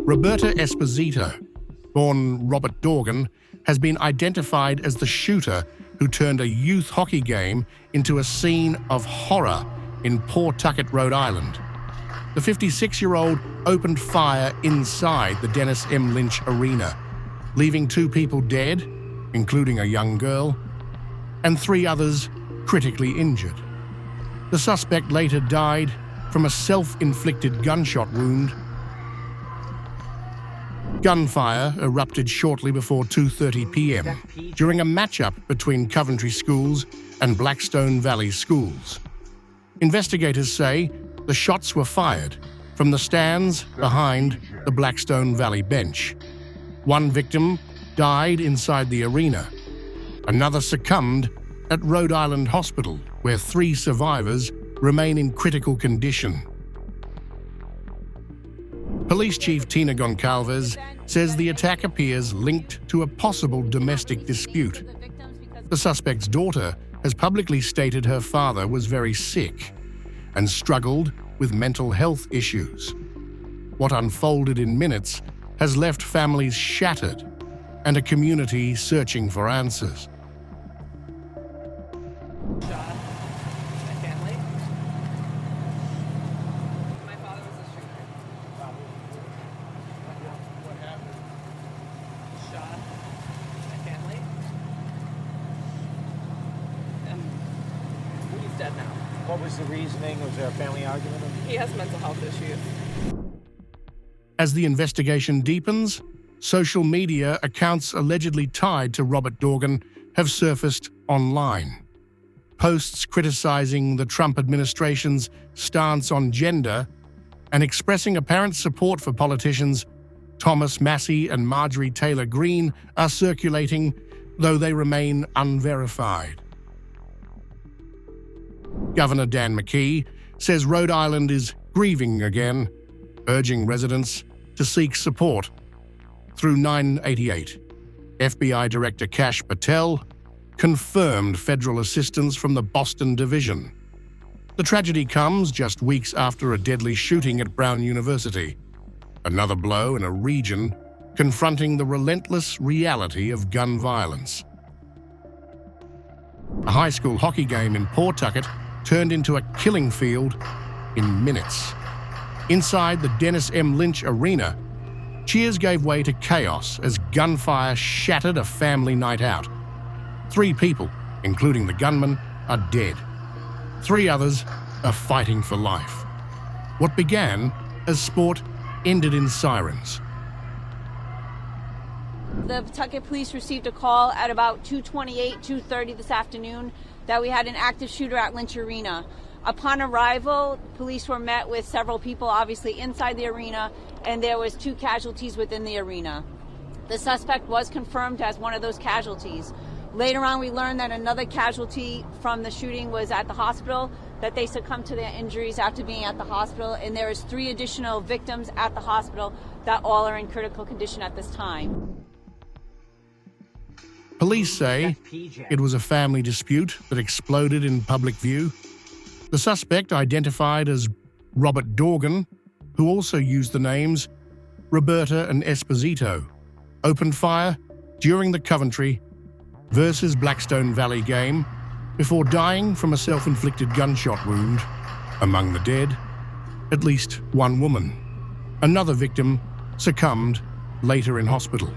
Roberta Esposito, born Robert Dorgan, has been identified as the shooter who turned a youth hockey game into a scene of horror in Pawtucket, Rhode Island. The 56-year-old opened fire inside the Dennis M. Lynch Arena, leaving 2 people dead, including a young girl, and 3 others critically injured. The suspect later died from a self-inflicted gunshot wound. Gunfire erupted shortly before 2:30 p.m. during a matchup between Coventry schools and Blackstone Valley schools. Investigators say the shots were fired from the stands behind the Blackstone Valley bench. 1 victim died inside the arena. Another succumbed at Rhode Island Hospital, where 3 survivors remain in critical condition. Police Chief Tina Goncalves says the attack appears linked to a possible domestic dispute. The suspect's daughter has publicly stated her father was very sick and struggled with mental health issues. What unfolded in minutes has left families shattered and a community searching for answers. Dead now. What was the reasoning? Was there a family argument? He has mental health issues. As the investigation deepens, social media accounts allegedly tied to Robert Dorgan have surfaced online. Posts criticizing the Trump administration's stance on gender and expressing apparent support for politicians Thomas Massie and Marjorie Taylor Greene are circulating, though they remain unverified. Governor Dan McKee says Rhode Island is grieving again, urging residents to seek support. Through 988, FBI Director Kash Patel confirmed federal assistance from the Boston Division. The tragedy comes just weeks after a deadly shooting at Brown University, another blow in a region confronting the relentless reality of gun violence. A high school hockey game in Pawtucket turned into a killing field in minutes. Inside the Dennis M. Lynch Arena, cheers gave way to chaos as gunfire shattered a family night out. 3 people, including the gunman, are dead. 3 others are fighting for life. What began as sport ended in sirens. The Pawtucket police received a call at about 2:28, 2:30 this afternoon that we had an active shooter at Lynch Arena. Upon arrival, police were met with several people obviously inside the arena, and there was 2 casualties within the arena. The suspect was confirmed as one of those casualties. Later on, we learned that another casualty from the shooting was at the hospital, that they succumbed to their injuries after being at the hospital, and there is 3 additional victims at the hospital that all are in critical condition at this time. Police say it was a family dispute that exploded in public view. The suspect, identified as Robert Dorgan, who also used the names Roberta and Esposito, opened fire during the Coventry versus Blackstone Valley game before dying from a self-inflicted gunshot wound. Among the dead, at least 1 woman. Another victim succumbed later in hospital.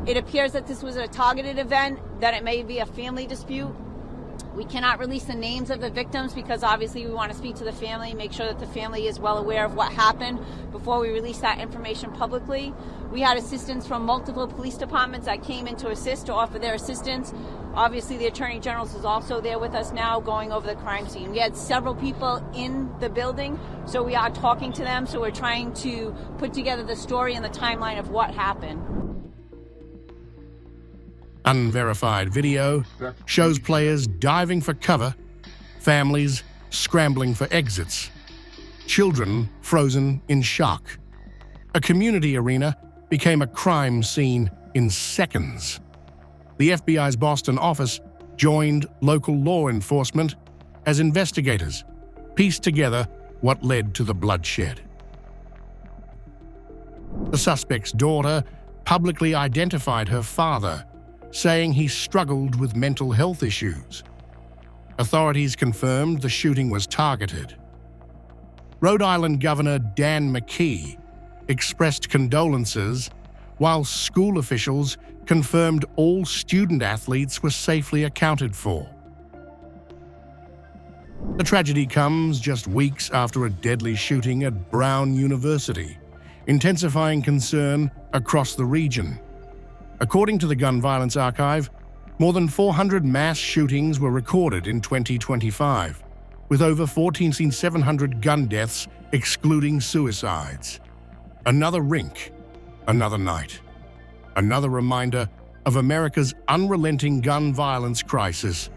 It appears that this was a targeted event, that it may be a family dispute. We cannot release the names of the victims because obviously we want to speak to the family, make sure that the family is well aware of what happened before we release that information publicly. We had assistance from multiple police departments that came in to assist, to offer their assistance. Obviously the Attorney General is also there with us now going over the crime scene. We had several people in the building, so we are talking to them, so we're trying to put together the story and the timeline of what happened. Unverified video shows players diving for cover, families scrambling for exits, children frozen in shock. A community arena became a crime scene in seconds. The FBI's Boston office joined local law enforcement as investigators pieced together what led to the bloodshed. The suspect's daughter publicly identified her father, saying he struggled with mental health issues. Authorities confirmed the shooting was targeted. Rhode Island Governor Dan McKee expressed condolences, while school officials confirmed all student-athletes were safely accounted for. The tragedy comes just weeks after a deadly shooting at Brown University, intensifying concern across the region. According to the Gun Violence Archive, more than 400 mass shootings were recorded in 2025, with over 14,700 gun deaths excluding suicides. Another rink, another night. Another reminder of America's unrelenting gun violence crisis